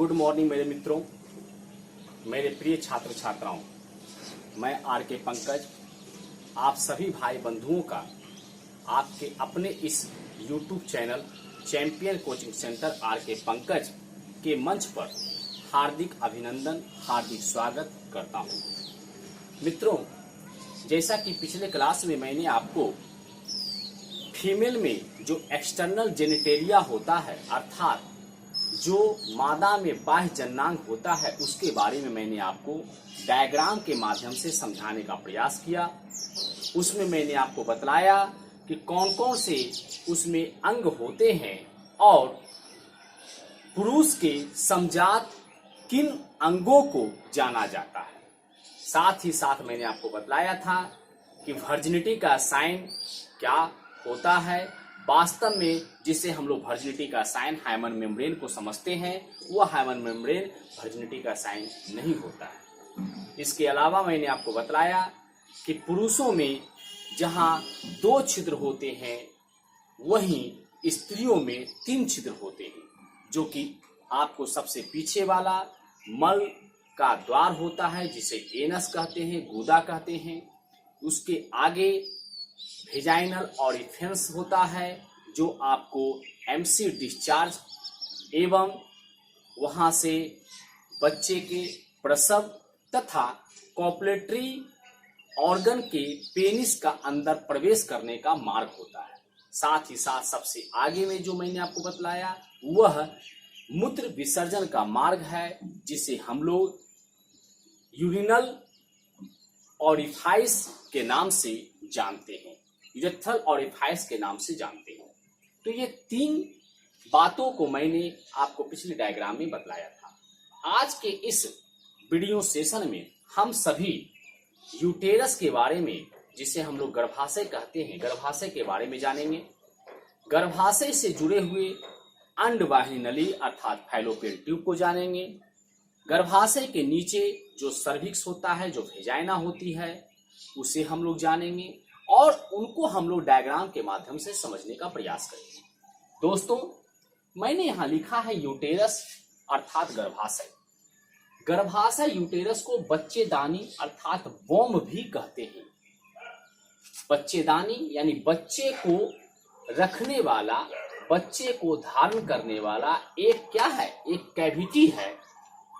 Good morning मेरे मित्रों, मेरे प्रिय छात्र छात्राओं। मैं आर के पंकज आप सभी भाई बंधुओं का आपके अपने इस YouTube channel champion coaching centre R K Pankaj के मंच पर हार्दिक अभिनंदन, हार्दिक स्वागत करता हूं। मित्रों, जैसा कि पिछले क्लास में मैंने आपको फीमेल में जो एक्सटर्नल जेनिटेलिया होता है, अर्थात जो मादा में बाह्य जननांग होता है, उसके बारे में मैंने आपको डायग्राम के माध्यम से समझाने का प्रयास किया। उसमें मैंने आपको बतलाया कि कौन कौन से उसमें अंग होते हैं और पुरुष के समजात किन अंगों को जाना जाता है। साथ ही साथ मैंने आपको बतलाया था कि वर्जिनिटी का साइन क्या होता है। वास्तव में जिसे हम लोग वर्जिनिटी का साइन हाइमन मेम्ब्रेन को समझते हैं, वह हाइमन मेम्ब्रेन वर्जिनिटी का साइन नहीं होता है। इसके अलावा मैंने आपको बतलाया कि पुरुषों में जहां 2 छिद्र होते हैं, वहीं स्त्रियों में 3 छिद्र होते हैं, जो कि आपको सबसे पीछे वाला मल का द्वार होता है, जिसे एनस कहते हैं, गुदा कहते हैं। उसके आगे वेजाइनल ऑरिफिस होता है, जो आपको एमसी डिस्चार्ज एवं वहां से बच्चे के प्रसव तथा कॉपुलेटरी ऑर्गन के पेनिस का अंदर प्रवेश करने का मार्ग होता है। साथ ही साथ सबसे आगे में जो मैंने आपको बतलाया वह मूत्र विसर्जन का मार्ग है, जिसे हम लोग यूरिनल ऑरिफाइस के नाम से जानते हैं, यूरेथ्रल ऑरिफाइस के नाम से जानते हैं। तो ये 3 बातों को मैंने आपको पिछले डायग्राम में बतलाया था। आज के इस वीडियो सेशन में हम सभी यूटेरस के बारे में, जिसे हम लोग गर्भाशय कहते हैं, गर्भाशय के बारे में जानेंगे। गर्भाशय से जुड़े हुए अंडवाहिनी नली अर्थात फैलोपियन ट्यूब को जानेंगे। गर्भाशय के नीचे जो सर्विक्स होता है, जो वेजाइना होती है, उसे हम लोग जानेंगे और उनको हम लोग डायग्राम के माध्यम से समझने का प्रयास करेंगे। दोस्तों, मैंने यहां लिखा है यूटेरस अर्थात गर्भाशय। गर्भाशय यूटेरस को बच्चेदानी अर्थात वोम भी कहते हैं। बच्चेदानी यानी बच्चे को रखने वाला, बच्चे को धारण करने वाला एक क्या है, एक कैविटी है,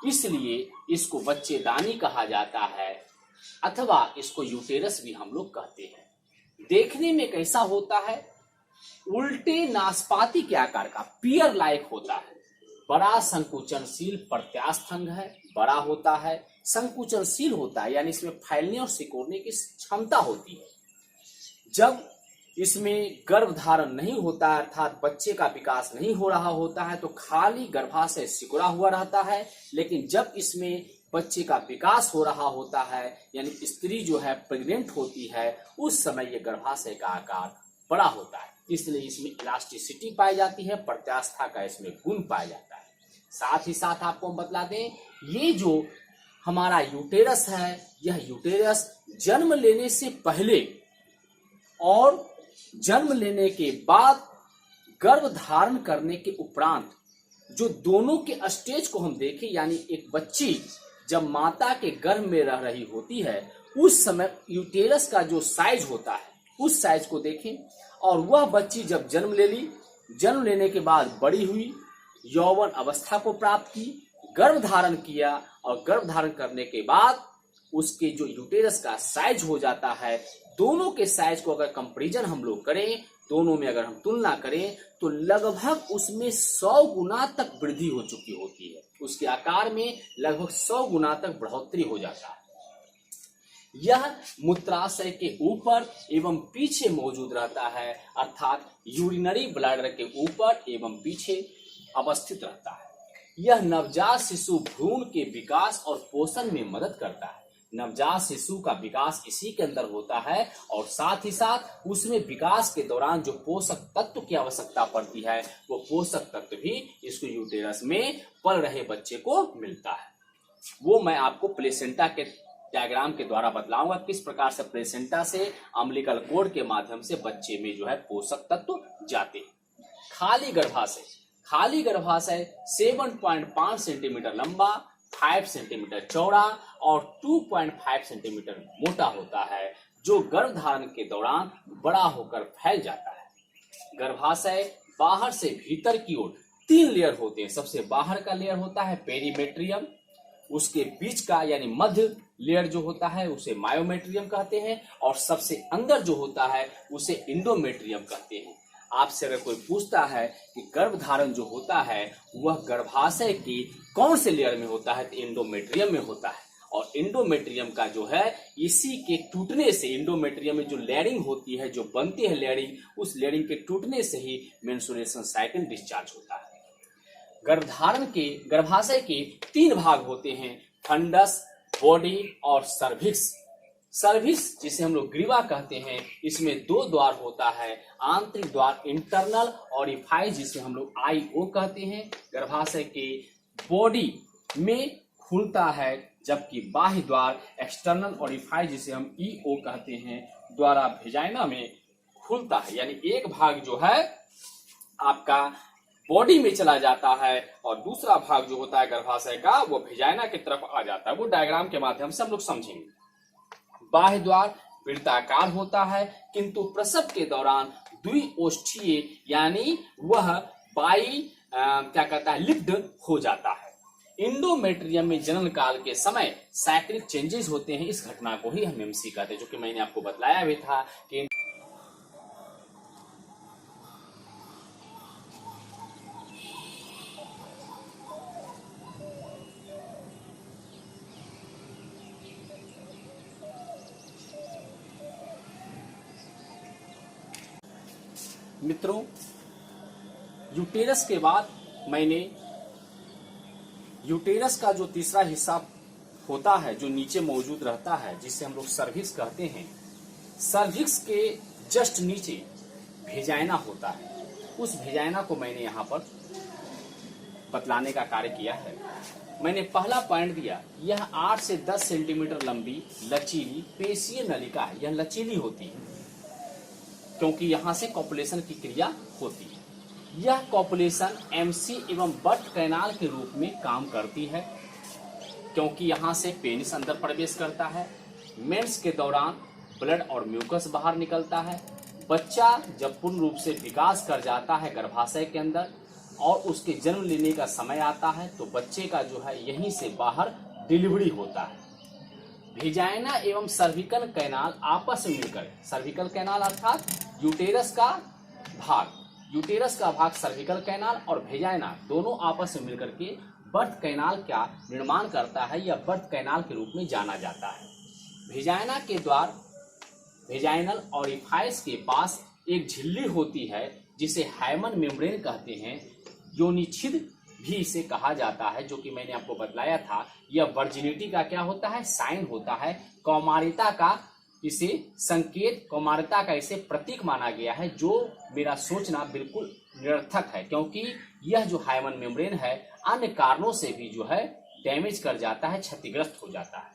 इसलिए इसको बच्चेदानी कहा जाता है, अथवा इसको यूटेरस भी हम लोग कहते हैं। देखने में कैसा होता है? उल्टे नाशपाती के आकार का, पियर लाइक होता है। बड़ा संकुचनशील प्रत्यास्थंग है, बड़ा होता है, संकुचनशील होता है, यानी इसमें फैलने और सिकुड़ने की क्षमता होती है। जब इसमें गर्भधारण नहीं होता, अर्थात बच्चे का विकास नहीं हो रहा होता है, तो खाली गर्भाशय सिकुड़ा हुआ रहता है। लेकिन जब इसमें बच्चे का विकास हो रहा होता है, यानी स्त्री जो है प्रेग्नेंट होती है, उस समय ये गर्भाशय का आकार बड़ा होता है, इसलिए इसमें इलास्टिसिटी पाई जाती है, प्रत्यास्था का इसमें गुण पाया जाता है। साथ ही साथ आपको हम बतला दें, ये जो हमारा यूटेरस है, यह यूटेरस जन्म लेने से पहले और जन्म लेने के बाद गर्भ धारण करने के उपरांत जो दोनों के स्टेज को हम देखें, यानी एक बच्ची जब माता के गर्भ में रह रही होती है, उस समय यूटेरस का जो साइज होता है, उस साइज को देखें। और वह बच्ची जब जन्म ले ली, जन्म लेने के बाद बड़ी हुई, यौवन अवस्था को प्राप्त की, गर्भ धारण किया, और गर्भ धारण करने के बाद उसके जो यूटेरस का साइज हो जाता है, दोनों के साइज को अगर कंपैरिजन हम लोग करें, दोनों में अगर हम तुलना करें, तो लगभग उसमें 100 गुना तक वृद्धि हो चुकी होती है। उसके आकार में लगभग 100 गुना तक बढ़ोतरी हो जाता है। यह मूत्राशय के ऊपर एवं पीछे मौजूद रहता है, अर्थात यूरिनरी ब्लैडर के ऊपर एवं पीछे अवस्थित रहता है। यह नवजात शिशु भ्रूण के विकास और पोषण में मदद करता है। नवजात शिशु का विकास इसी के अंदर होता है, और साथ ही साथ उसमें विकास के दौरान जो पोषक तत्व की आवश्यकता पड़ती है, वो पोषक तत्व भी इसको यूटेरस में पल रहे बच्चे को मिलता है। वो मैं आपको प्लेसेंटा के डायग्राम के द्वारा बतलाऊंगा, किस प्रकार से प्लेसेंटा से अम्बिलिकल कोर्ड के माध्यम से बच्चे में जो है पोषक तत्व जाते हैं। खाली गर्भाशय खाली गर्भाशय 7.5 सेंटीमीटर लंबा, 5 सेंटीमीटर चौड़ा और 2.5 सेंटीमीटर मोटा होता है, जो गर्भधारण के दौरान बड़ा होकर फैल जाता है। गर्भाशय बाहर से भीतर की ओर 3 लेयर होते हैं। सबसे बाहर का लेयर होता है पेरीमेट्रियम, उसके बीच का यानी मध्य लेयर जो होता है उसे मायोमेट्रियम कहते हैं, और सबसे अंदर जो होता है उसे इंडोमेट्रियम कहते हैं। आपसे अगर कोई पूछता है कि गर्भधारण जो होता है वह गर्भाशय की कौन से लेयर में होता है, तो इंडोमेट्रियम में होता है। और इंडोमेट्रियम का जो है इसी के टूटने से, इंडोमेट्रियम में जो लेयरिंग होती है, जो बनती है लेयरिंग, उस लेयरिंग के टूटने से ही मेंस्ट्रुएशन साइकिल डिस्चार्ज होता है। गर्भाशय के 3 भाग होते हैं, फंडस, बॉडी और सर्विक्स। सर्विक्स जिसे हम लोग ग्रीवा कहते हैं, इसमें 2 द्वार होता है, आंतरिक द्वार इंटरनल और इफाइज जिसे हम लोग IO कहते हैं। गर्भाशय के बॉडी में खुलता है, जबकि बाह्य द्वार एक्सटर्नल और इफाइज जिसे हम EO कहते हैं द्वारा वेजाइना में खुलता है। यानी एक भाग जो है आपका बॉडी में चला जाता है और दूसरा भाग जो होता है गर्भाशय का वो वेजाइना की तरफ आ जाता है। वो डायग्राम के माध्यम से हम लोग समझेंगे। बाह्य द्वार वृत्ताकार होता है, किंतु प्रसव के दौरान द्विओष्ठीय यानी वह लिप्ड हो जाता है। इंडोमेट्रियम में जनन काल के समय साइक्लिक चेंजेस होते हैं। इस घटना को ही हम MC कहते हैं, जो कि मैंने आपको बतलाया भी था कि मित्रों, यूटेरस के बाद मैंने यूटेरस का जो तीसरा हिस्सा होता है जो नीचे मौजूद रहता है, जिसे हम लोग सर्विक्स कहते हैं, सर्विक्स के जस्ट नीचे वेजाइना होता है। उस वेजाइना को मैंने यहाँ पर बतलाने का कार्य किया है। मैंने पहला पॉइंट दिया, यह 8 से 10 सेंटीमीटर लंबी लचीली पेशीय नलिका है। यह लचीली होती है क्योंकि यहाँ से कॉपुलेशन की क्रिया होती है। यह कॉपुलेशन MC एवं बर्थ कैनाल के रूप में काम करती है, क्योंकि यहाँ से पेनिस अंदर प्रवेश करता है। मेंस के दौरान ब्लड और म्यूकस बाहर निकलता है। बच्चा जब पूर्ण रूप से विकास कर जाता है गर्भाशय के अंदर और उसके जन्म लेने का समय आता है, तो बच्चे का जो है यहीं से बाहर डिलीवरी होता है। वेजाइना एवं सर्विकल कैनाल आपस में मिलकर, सर्विकल कैनाल अर्थात यूटेरस का भाग सर्विकल कैनाल और वेजाइना दोनों आपस में मिलकर के बर्थ कैनाल का निर्माण करता है, या बर्थ कैनाल के रूप में जाना जाता है। वेजाइना के द्वार वेजाइनल ऑरिफाइस के पास एक झिल्ली होती है जिसे हाइमन मेम्ब्रेन कहते हैं। योनिछिद भी इसे कहा जाता है, जो कि मैंने आपको बतलाया था। यह वर्जिनिटी का क्या होता है, साइन होता है। कौमारिता का इसे संकेत, कौमारिता का इसे प्रतीक माना गया है, जो मेरा सोचना बिल्कुल निरर्थक है, क्योंकि यह जो हाइमन मेम्ब्रेन है अन्य कारणों से भी जो है डैमेज कर जाता है, क्षतिग्रस्त हो जाता है।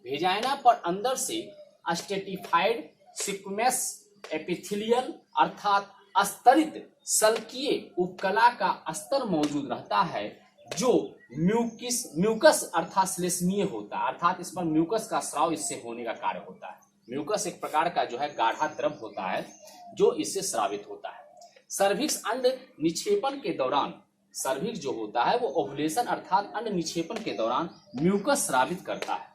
वेजाइना पर अंदर से स्टेटिफाइड सिक्वेमस एपिथेलियल अर्थात अस्तरित सल्कीय उपकला का अस्तर मौजूद रहता है, जो म्यूकस अर्थात श्लेष्मीय होता है, अर्थात इस पर म्यूकस का स्राव इससे होने का कार्य होता है। म्यूकस एक प्रकार का जो है गाढ़ा द्रव होता है जो इससे स्रावित होता है। सर्विक्स अंड निक्षेपण के दौरान, सर्विक्स जो होता है वो ओव्यूलेशन अर्थात अंड निक्षेपण के दौरान म्यूकस स्रावित करता है।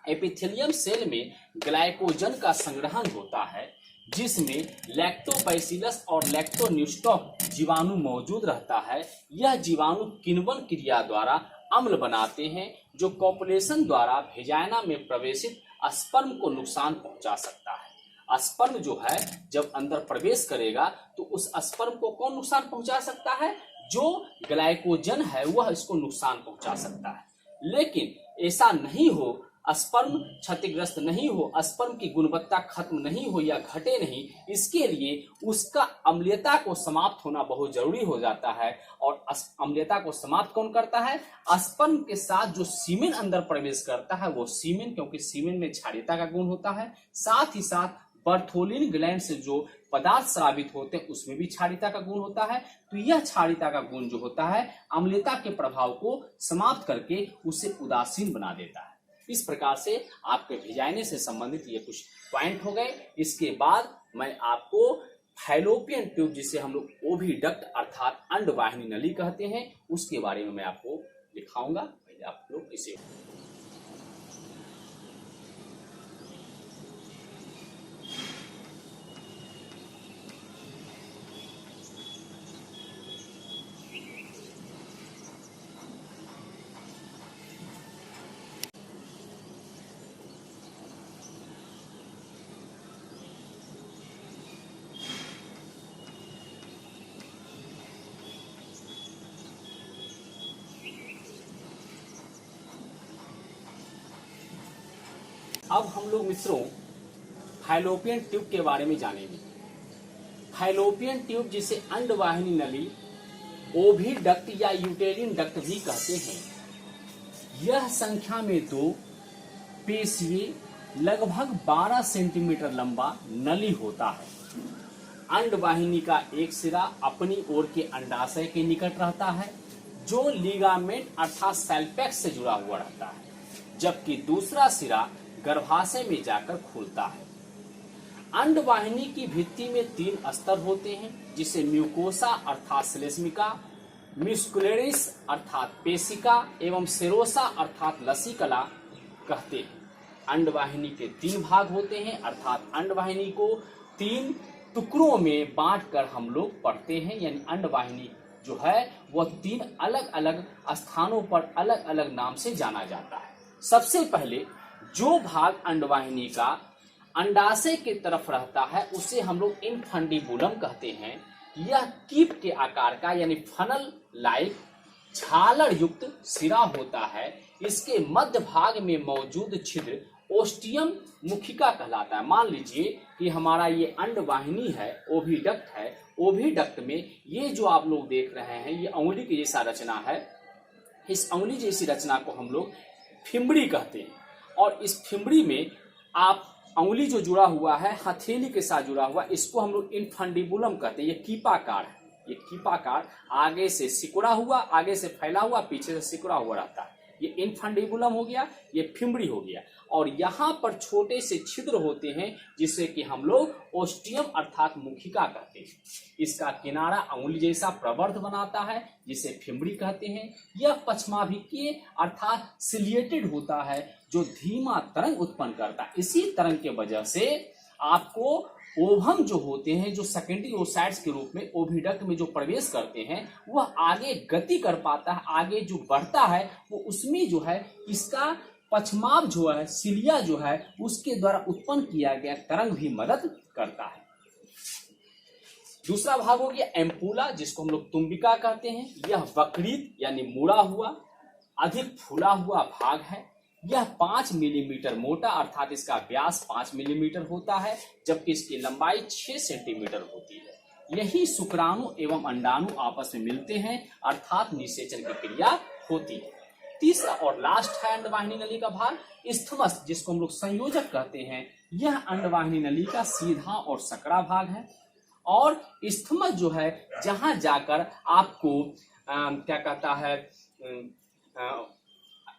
एपिथेलियम सेल में ग्लाइकोजन का संग्रहण होता है, जिसमें लैक्टोबैसिलस और लैक्टोन्यूस्टॉक जीवाणु मौजूद रहता है। यह जीवाणु किण्वन क्रिया द्वारा अम्ल बनाते हैं, जो कॉपुलेशन द्वारा वेजाइना में प्रवेशित स्पर्म को नुकसान पहुंचा सकता है। स्पर्म जो है जब अंदर प्रवेश करेगा तो उस स्पर्म को कौन नुकसान पहुंचा सकता है, जो ग्लाइकोजन है वह इसको नुकसान पहुंचा सकता है। लेकिन ऐसा नहीं हो, स्पर्म क्षतिग्रस्त नहीं हो, स्पर्म की गुणवत्ता खत्म नहीं हो या घटे नहीं, इसके लिए उसका अम्लीयता को समाप्त होना बहुत जरूरी हो जाता है। और अम्लीयता को समाप्त कौन करता है, स्पर्म के साथ जो सीमेन अंदर प्रवेश करता है वो सीमेन, क्योंकि सीमेन में क्षारीयता का गुण होता है। साथ ही साथ बर्थोलिन ग्लैंड से जो पदार्थ स्रावित होते हैं उसमें भी क्षारीयता का गुण होता है। तो यह क्षारीयता का गुण जो होता है अम्लीयता के प्रभाव को समाप्त करके उसे उदासीन बना देता है। इस प्रकार से आपके भिजाने से संबंधित ये कुछ पॉइंट हो गए। इसके बाद मैं आपको फैलोपियन ट्यूब जिसे हम लोग ओविडक्ट अर्थात अंडवाहिनी नली कहते हैं उसके बारे में मैं आपको दिखाऊंगा। पहले आप लोग इसे अब हम लोग मित्रों फैलोपियन ट्यूब के बारे में जानेंगे। फैलोपियन ट्यूब जिसे अंडवाहिनी नली ओविडक्ट या यूटेरिन डक्ट भी कहते हैं, यह संख्या में 2 पेशिये लगभग 12 सेंटीमीटर लंबा नली होता है। अंडवाहिनी का एक सिरा अपनी ओर के अंडाशय के निकट रहता है जो लिगामेंट अर्थात सेल्पेक्स से जुड़ा हुआ रहता है, जबकि दूसरा सिरा गर्भाशय में जाकर खुलता है। अंडवाहिनी की भित्ति में 3 स्तर होते हैं जिसे म्यूकोसा अर्थात श्लेष्मिका, म्यूस्कुलरिस अर्थात पेशिका एवं सेरोसा अर्थात लसीकला कहते हैं। अंडवाहिनी के 3 भाग होते हैं अर्थात अंडवाहिनी को 3 टुकड़ों में बांटकर हम लोग पढ़ते हैं, यानी अंडवाहिनी जो है वह 3 अलग अलग स्थानों पर अलग अलग नाम से जाना जाता है। सबसे पहले जो भाग अंडवाहिनी का अंडाशय की तरफ रहता है उसे हम लोग इनफंडिबुलम कहते हैं। यह कीप के आकार का यानी फनल लाइक झालर युक्त सिरा होता है। इसके मध्य भाग में मौजूद छिद्र ओस्टियम मुखिका कहलाता है। मान लीजिए कि हमारा ये अंडवाहिनी है, ओविडक्ट है। ओविडक्ट में ये जो आप लोग देख रहे हैं ये उंगली की जैसा रचना है। इस उंगली जैसी रचना को हम लोग फिम्बड़ी कहते हैं और इस फिम्बड़ी में आप उंगली जो जुड़ा हुआ है हथेली के साथ जुड़ा हुआ, इसको हम लोग इनफंडिबुलम कहते हैं। ये कीपाकार है। ये कीपाकार आगे से सिकुड़ा हुआ, आगे से फैला हुआ, पीछे से सिकुड़ा हुआ रहता है। ये इनफंडिबुलम हो गया, ये फिम्बड़ी हो गया। और यहाँ पर छोटे से छिद्र होते हैं जिसे कि हम लोग ओस्टियम अर्थात मुखिका कहते हैं। इसका किनारा उंगली जैसा प्रवर्ध बनाता है जिसे फिम्बड़ी कहते हैं। यह पश्चमाभिकीय अर्थात सिलिएटेड होता है जो धीमा तरंग उत्पन्न करता है। इसी तरंग के वजह से आपको ओवम जो होते हैं, जो सेकेंडरी ओसाइट्स के रूप में ओविडक्ट में जो प्रवेश करते हैं, वह आगे गति कर पाता है। आगे जो बढ़ता है वो उसमें जो है इसका पश्चमाभ जो है, सिलिया जो है, उसके द्वारा उत्पन्न किया गया तरंग भी मदद करता है। दूसरा भाग हो गया एम्पुला जिसको हम लोग तुम्बिका कहते हैं। यह वक्रित यानी मुड़ा हुआ अधिक फूला हुआ भाग है। यह 5 मिलीमीटर मोटा अर्थात इसका व्यास 5 मिलीमीटर होता है, जबकि इसकी लंबाई 6 सेंटीमीटर होती है। यही शुक्राणु एवं अंडाणु आपस में मिलते हैं अर्थात निषेचन की क्रिया होती है। तीसरा और लास्ट है अंडवाहिनी नली का भाग इस्थमस जिसको हम लोग संयोजक कहते हैं। यह अंडवाहिनी नली का सीधा और सकरा भाग है और इस्थमस जो है जहां जाकर आपको क्या कहता है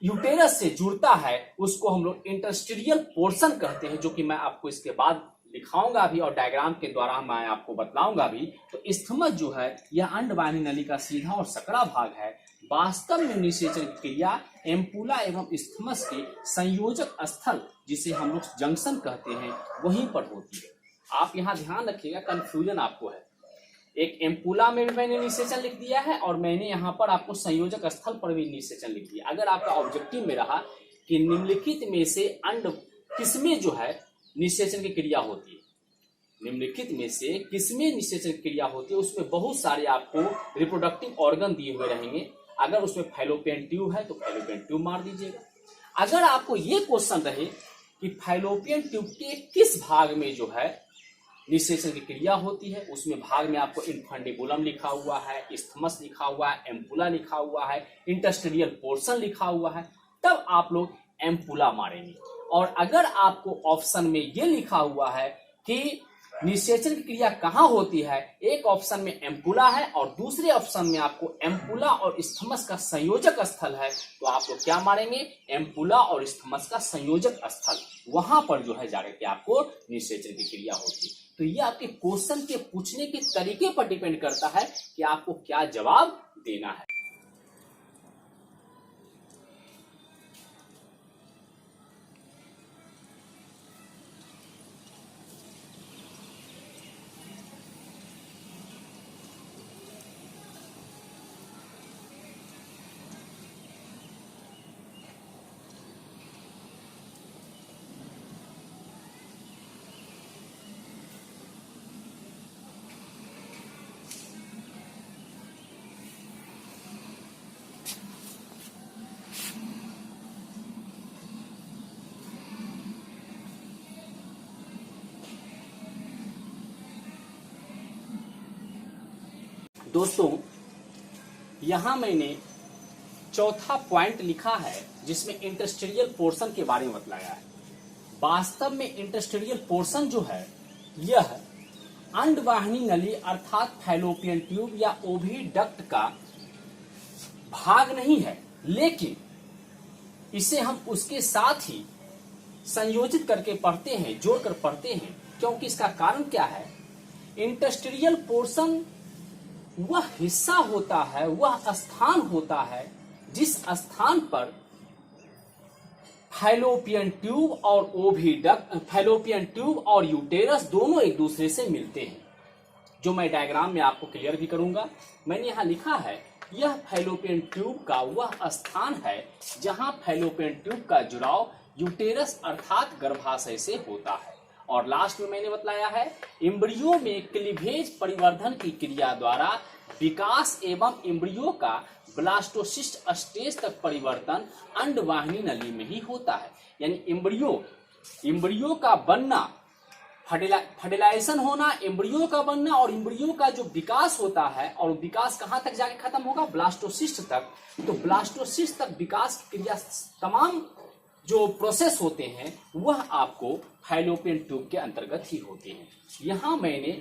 यूटेरस से जुड़ता है उसको हम लोग इंटरस्टीरियल पोर्शन कहते हैं, जो कि मैं आपको इसके बाद दिखाऊंगा भी और डायग्राम के द्वारा मैं आपको बतलाऊंगा भी। तो इस्थमस जो है यह अंडवाहिनी नली का सीधा और सकरा भाग है। वास्तव में निषेचन की क्रिया एम्पुला एवं इस्थमस के संयोजक स्थल जिसे हम लोग जंक्शन कहते हैं वहीं पर होती है। आप यहाँ ध्यान रखिएगा, कंफ्यूजन आपको है। एक एम्पुला में भी मैंने निषेचन लिख दिया है और मैंने यहाँ पर आपको संयोजक स्थल पर भी निषेचन लिख दिया। अगर आपका ऑब्जेक्टिव में रहा कि निम्नलिखित में से अंड किसमें जो है निषेचन की क्रिया होती है, निम्नलिखित में से किसमें निषेचन की क्रिया होती है, उसमें बहुत सारे आपको रिप्रोडक्टिव ऑर्गन दिए हुए रहेंगे। अगर उसमें फैलोपियन ट्यूब है तो फैलोपियन ट्यूब मार दीजिएगा। अगर आपको ये क्वेश्चन रहे कि फैलोपियन ट्यूब के किस भाग में जो है निषेचन की क्रिया होती है, उसमें भाग में आपको इनफंडिबुलम लिखा हुआ है, इस्थमस लिखा हुआ है, एम्पुला लिखा हुआ है, इंटरस्टीरियल पोर्शन लिखा हुआ है, तब आप लोग एम्पुला मारेंगे। और अगर आपको ऑप्शन में ये लिखा हुआ है कि निषेचन की क्रिया कहाँ होती है? एक ऑप्शन में एम्पुला है और दूसरे ऑप्शन में आपको एम्पुला और स्थमस का संयोजक स्थल है। तो आप लोग क्या मारेंगे? एम्पुला और स्थमस का संयोजक स्थल, वहां पर जो है जाकर के आपको निषेचन की क्रिया होती है। तो ये आपके क्वेश्चन के पूछने के तरीके पर डिपेंड करता है कि आपको क्या जवाब देना है। दोस्तों, यहां मैंने चौथा पॉइंट लिखा है जिसमें इंटरस्टेरियल पोर्शन के बारे में बतलाया है। वास्तव में इंटरस्टेरियल पोर्शन जो है यह अंडवाहिनी नली अर्थात फैलोपियन ट्यूब या ओविडक्ट का भाग नहीं है, लेकिन इसे हम उसके साथ ही संयोजित करके पढ़ते हैं, जोड़कर पढ़ते हैं। क्योंकि इसका कारण क्या है? इंटरस्टेरियल पोर्शन वह हिस्सा होता है, वह स्थान होता है जिस स्थान पर फैलोपियन ट्यूब और ओविडक्ट, फैलोपियन ट्यूब और यूटेरस दोनों एक दूसरे से मिलते हैं, जो मैं डायग्राम में आपको क्लियर भी करूंगा। मैंने यहां लिखा है यह फैलोपियन ट्यूब का वह स्थान है जहां फैलोपियन ट्यूब का जुड़ाव यूटेरस अर्थात गर्भाशय से होता है। और लास्ट में मैंने बतलाया है एम्ब्रियो में क्लीवेज परिवर्धन की क्रिया द्वारा विकास एवं एम्ब्रियो का ब्लास्टोसिस्ट स्टेज तक परिवर्तन अंडवाहिनी नली में ही होता है। यानी एम्ब्रियो का बनना, फर्टिलाइजेशन होना, एम्ब्रियो का बनना और एम्ब्रियो का जो विकास होता है, और विकास कहां तक जाके खत्म होगा? ब्लास्टोसिस्ट तक। तो ब्लास्टोसिस्ट तक विकास की क्रिया, तमाम जो प्रोसेस होते हैं वह आपको फैलोपियन ट्यूब के अंतर्गत ही होते हैं। यहां मैंने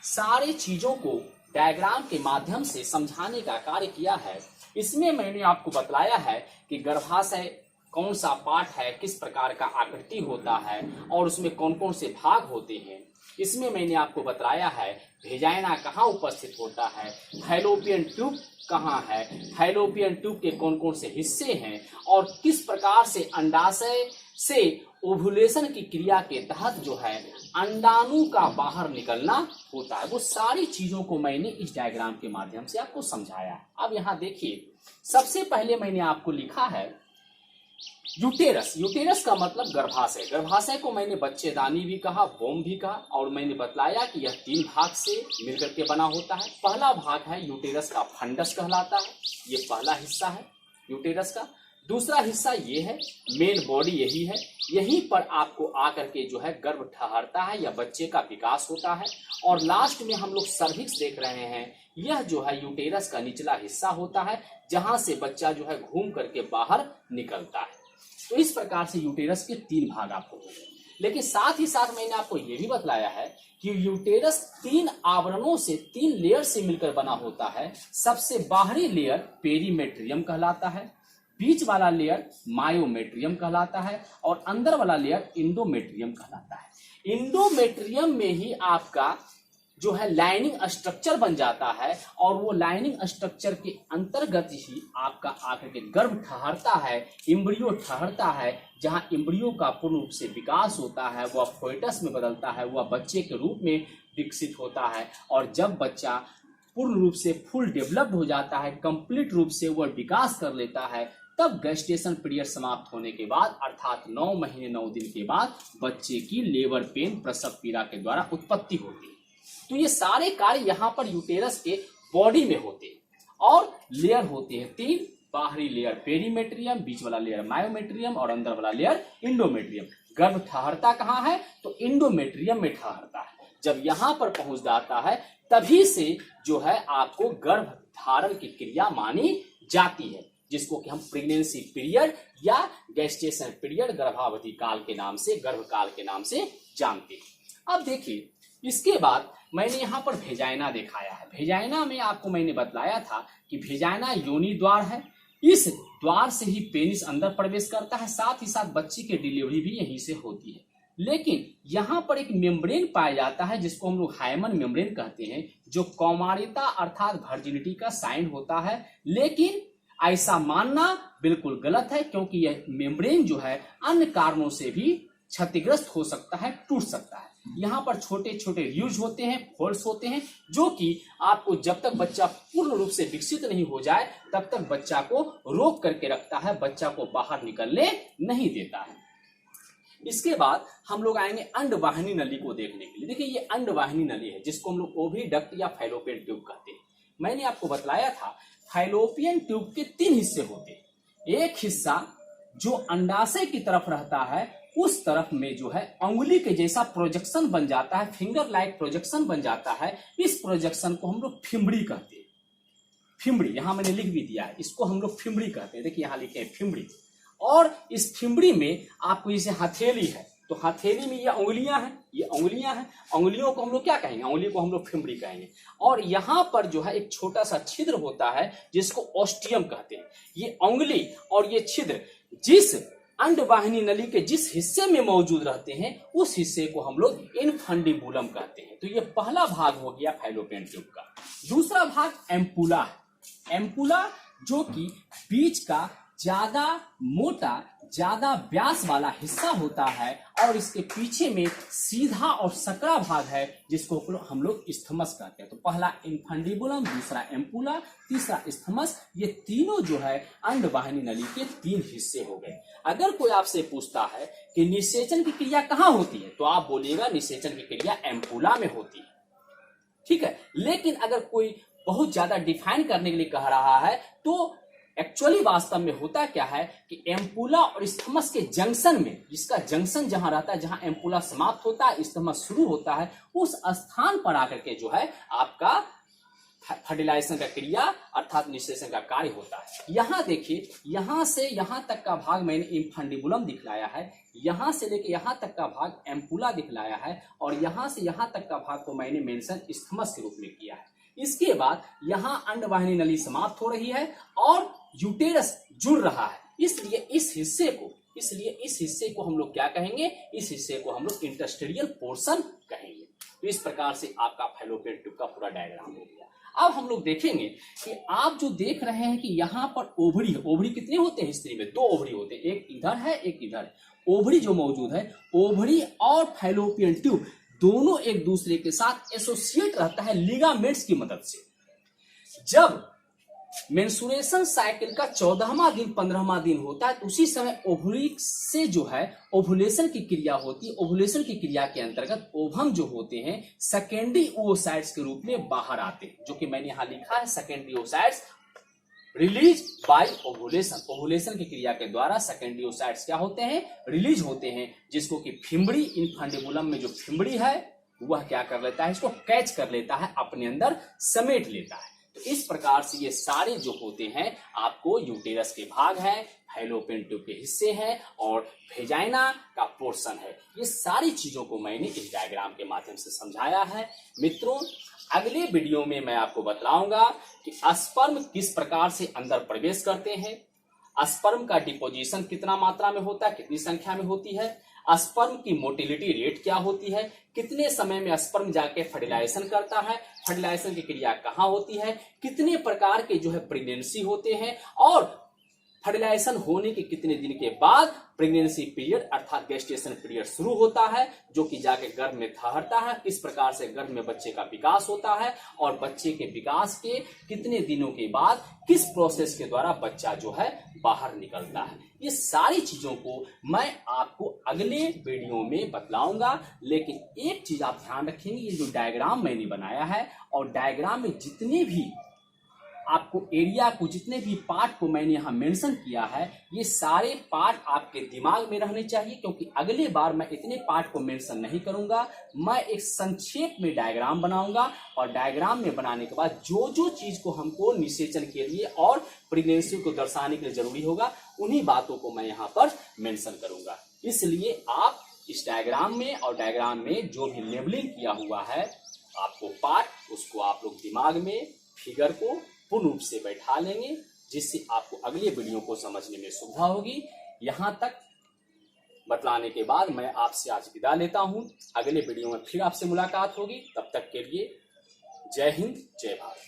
सारे चीजों को डायग्राम के माध्यम से समझाने का कार्य किया है। इसमें मैंने आपको बतलाया है कि गर्भाशय कौन सा पार्ट है, किस प्रकार का आकृति होता है और उसमें कौन कौन से भाग होते हैं। इसमें मैंने आपको बतलाया है वेजाइना कहाँ उपस्थित होता है, फैलोपियन ट्यूब कहाँ है, फैलोपियन ट्यूब के कौन कौन से हिस्से हैं और किस प्रकार से अंडाशय से ओव्यूलेशन की क्रिया के तहत जो है अंडाणु का बाहर निकलना होता है। वो सारी चीजों को मैंने इस डायग्राम के माध्यम से आपको समझाया है। अब यहाँ देखिए, सबसे पहले मैंने आपको लिखा है यूटेरस। यूटेरस का मतलब गर्भाशय। गर्भाशय को मैंने बच्चेदानी भी कहा, वोम भी कहा, और मैंने बतलाया कि यह 3 भाग से मिलकर के बना होता है। पहला भाग है यूटेरस का फंडस कहलाता है, ये पहला हिस्सा है यूटेरस का। दूसरा हिस्सा ये है, मेन बॉडी यही है, यहीं पर आपको आकर के जो है गर्भ ठहरता है या बच्चे का विकास होता है। और लास्ट में हम लोग सर्विक्स देख रहे हैं, यह जो है यूटेरस का निचला हिस्सा होता है जहां से बच्चा जो है घूम करके बाहर निकलता है। तो इस प्रकार से यूटेरस के 3 भाग आपको हो गए। लेकिन साथ ही साथ मैंने आपको यह भी बतलाया है कि यूटेरस 3 आवरणों से, 3 लेयर से मिलकर बना होता है। सबसे बाहरी लेयर पेरीमेट्रियम कहलाता है, बीच वाला लेयर मायोमेट्रियम कहलाता है और अंदर वाला लेयर इंडोमेट्रियम कहलाता है। इंडोमेट्रियम में ही आपका जो है लाइनिंग स्ट्रक्चर बन जाता है और वो लाइनिंग स्ट्रक्चर के अंतर्गत ही आपका आकर के गर्भ ठहरता है, एम्ब्रियो ठहरता है, जहां एम्ब्रियो का पूर्ण रूप से विकास होता है, वह फोएटस में बदलता है, वह बच्चे के रूप में विकसित होता है। और जब बच्चा पूर्ण रूप से फुल डेवलप्ड हो जाता है, कंप्लीट रूप से वह विकास कर लेता है, तब गेस्टेशन पीरियड समाप्त होने के बाद अर्थात 9 महीने 9 दिन के बाद बच्चे की लेबर पेन, प्रसव पीड़ा के द्वारा उत्पत्ति होती है। तो ये सारे कार्य यहाँ पर यूटेरस के बॉडी में होते हैं और लेयर होते हैं 3। बाहरी लेयर पेरीमेट्रियम, बीच वाला लेयर मायोमेट्रियम और अंदर वाला लेयर इंडोमेट्रियम। गर्भ ठहरता कहाँ है? तो इंडोमेट्रियम में ठहरता है। जब यहाँ पर पहुंच जाता है तभी से जो है आपको गर्भ धारण की क्रिया मानी जाती है, जिसको कि हम प्रेगनेंसी पीरियड या गेस्टेशन पीरियड, गर्भावधि काल के नाम से, गर्भ काल के नाम से जानते हैं। अब देखिए, इसके बाद मैंने यहाँ पर भेजाइना दिखाया है। भेजाइना में आपको मैंने बतलाया था कि भेजाइना योनि द्वार है, इस द्वार से ही पेनिस अंदर प्रवेश करता है, साथ ही साथ बच्ची की डिलीवरी भी यहीं से होती है। लेकिन यहाँ पर एक मेम्ब्रेन पाया जाता है जिसको हम लोग हाइमन मेम्ब्रेन कहते हैं, जो कौमारिता अर्थात वर्जिनिटी का साइन होता है। लेकिन ऐसा मानना बिल्कुल गलत है, क्योंकि यह मेम्ब्रेन जो है अन्य कारणों से भी क्षतिग्रस्त हो सकता है, टूट सकता है। यहाँ पर छोटे छोटे र्यूज होते हैं, फोल्ड्स होते हैं, जो कि आपको जब तक बच्चा पूर्ण रूप से विकसित नहीं हो जाए तब तक बच्चा को रोक करके रखता है, बच्चा को बाहर निकलने नहीं देता है। इसके बाद हम लोग आएंगे अंडवाहिनी नली को देखने के लिए। देखिए ये अंडवाहिनी नली है जिसको हम लोग ओविडक्ट या फैलोपियन ट्यूब कहते हैं। मैंने आपको बतलाया था फैलोपियन ट्यूब के 3 हिस्से होते हैं। एक हिस्सा जो अंडाशय की तरफ रहता है, उस तरफ में जो है उंगली के जैसा प्रोजेक्शन बन जाता है, फिंगर लाइक प्रोजेक्शन बन जाता है। इस प्रोजेक्शन को हम लोग फिम्बड़ी कहते हैं। फिम्बड़ी यहां मैंने लिख भी दिया है, इसको हम लोग फिम्बड़ी कहते हैं। देखिए यहां लिखे हैं फिम्बड़ी। और इस फिम्बड़ी में आपको जैसे हथेली है, तो हथेली में ये उंगलियां हैं, ये उंगलियां हैं, उंगलियों को हम लोग क्या कहेंगे, उंगली को हम लोग फिम्बड़ी कहेंगे। और यहाँ पर जो है एक छोटा सा छिद्र होता है जिसको ऑस्टियम कहते हैं। ये उंगली और ये छिद्र जिस अंडवाहिनी नली के जिस हिस्से में मौजूद रहते हैं, उस हिस्से को हम लोग इनफंडिबुलम कहते हैं। तो ये पहला भाग हो गया फैलोपियन ट्यूब का। दूसरा भाग एम्पुला है। एम्पुला जो कि बीच का ज्यादा मोटा, ज्यादा व्यास वाला हिस्सा होता है, और इसके पीछे में सीधा और सकरा भाग है जिसको हम लोग इस्थमस कहते हैं। तो पहला इनफंडिबुलम, दूसरा एम्पुला, तीसरा इस्थमस, ये तीनों जो है अंडवाहिनी नली के 3 हिस्से हो गए। अगर कोई आपसे पूछता है कि निषेचन की क्रिया कहाँ होती है, तो आप बोलिएगा निषेचन की क्रिया एम्पुला में होती है, ठीक है। लेकिन अगर कोई बहुत ज्यादा डिफाइन करने के लिए कह रहा है, तो एक्चुअली वास्तव में होता क्या है कि एम्पुला और इस्थमस के जंक्शन में, जिसका जंक्शन जहां रहता है, जहां एम्पुला समाप्त होता है, इस्थमस शुरू होता है, उस स्थान पर आकर के जो है आपका फर्टिलाइजेशन का क्रिया अर्थात निषेचन का कार्य होता है। यहां देखिए, यहां से यहां तक का भाग मैंने इनफंडिबुलम दिखलाया है, यहां से लेके यहां तक का भाग एम्पुला दिखलाया है, और यहां से यहां तक का भाग को मैंने मेंशन इस्थमस के रूप में किया है। इसके बाद यहां अंडवाहिनी नली समाप्त हो रही है और यूटेरस जुड़ रहा है, इसलिए इस हिस्से को हम लोग क्या कहेंगे, इस हिस्से को हम लोग इंटरस्टेडियल पोर्शन कहेंगे। तो इस प्रकार से आपका फैलोपियन ट्यूब का पूरा डायग्राम हो गया। अब हम लोग देखेंगे कि आप जो देख रहे हैं कि यहाँ पर ओवरी है। ओवरी कितने होते हैं स्त्री में? 2 ओवरी होते हैं, एक इधर है एक इधर है। ओवरी जो मौजूद है, ओवरी और फैलोपियन ट्यूब दोनों एक दूसरे के साथ एसोसिएट रहता है लिगामेंट्स की मदद से। जब मेंस्ट्रुएशन साइकिल का 14वां दिन 15वां दिन होता है, तो उसी समय ओवरी से जो है ओवुलेशन की क्रिया होती है। ओवुलेशन की क्रिया के अंतर्गत ओवम जो होते हैं सेकेंडरी oocytes के रूप में बाहर आते हैं, जो कि मैंने यहां लिखा है secondary oocytes release by ovulation. Ovulation की क्रिया के द्वारा सेकेंडरी oocytes क्या होते हैं, रिलीज होते हैं, जिसको कि फिम्बड़ी, इनफंडिबुलम में जो फिम्बड़ी है वह क्या कर लेता है, इसको कैच कर लेता है, अपने अंदर समेट लेता है। तो इस प्रकार से ये सारे जो होते हैं आपको यूटेरस के भाग हैं, फैलोपियन ट्यूब के हिस्से हैं और वेजाइना का पोर्शन है। ये सारी चीजों को मैंने इस डायग्राम के माध्यम से समझाया है। मित्रों, अगले वीडियो में मैं आपको बतलाऊंगा कि स्पर्म किस प्रकार से अंदर प्रवेश करते हैं, स्पर्म का डिपोजिशन कितना मात्रा में होता है, कितनी संख्या में होती है, स्पर्म की मोटिलिटी रेट क्या होती है, कितने समय में स्पर्म जाके फर्टिलाइजेशन करता है, फर्टिलाइजेशन की क्रिया कहाँ होती है, कितने प्रकार के जो है प्रेगनेंसी होते हैं, और फर्टिलाइजेशन होने के कितने दिन के बाद प्रेगनेंसी पीरियड अर्थात गेस्टेशन पीरियड शुरू होता है, जो कि जाके गर्भ में ठहरता है, किस प्रकार से गर्भ में बच्चे का विकास होता है, और बच्चे के विकास के कितने दिनों के बाद किस प्रोसेस के द्वारा बच्चा जो है बाहर निकलता है। ये सारी चीजों को मैं आपको अगले वीडियो में बतलाऊंगा। लेकिन एक चीज आप ध्यान रखेंगे, ये जो डायग्राम मैंने बनाया है और डायग्राम में जितने भी आपको एरिया को, जितने भी पार्ट को मैंने यहाँ मेंशन किया है, ये सारे पार्ट आपके दिमाग में रहने चाहिए, क्योंकि अगले बार मैं इतने पार्ट को मेंशन नहीं करूंगा। मैं एक संक्षेप में डायग्राम बनाऊंगा और डायग्राम में बनाने के बाद जो जो चीज को हमको निषेचन के लिए और प्रेगनेंसी को दर्शाने के लिए जरूरी होगा, उन्हीं बातों को मैं यहाँ पर मेंशन करूंगा। इसलिए आप इस डायग्राम में और डायग्राम में जो भी लेबलिंग किया हुआ है आपको पार्ट, उसको आप लोग दिमाग में फिगर को पूर्ण रूप से बैठा लेंगे, जिससे आपको अगले वीडियो को समझने में सुविधा होगी। यहाँ तक बतलाने के बाद मैं आपसे आज विदा लेता हूँ। अगले वीडियो में फिर आपसे मुलाकात होगी। तब तक के लिए जय हिंद, जय भारत।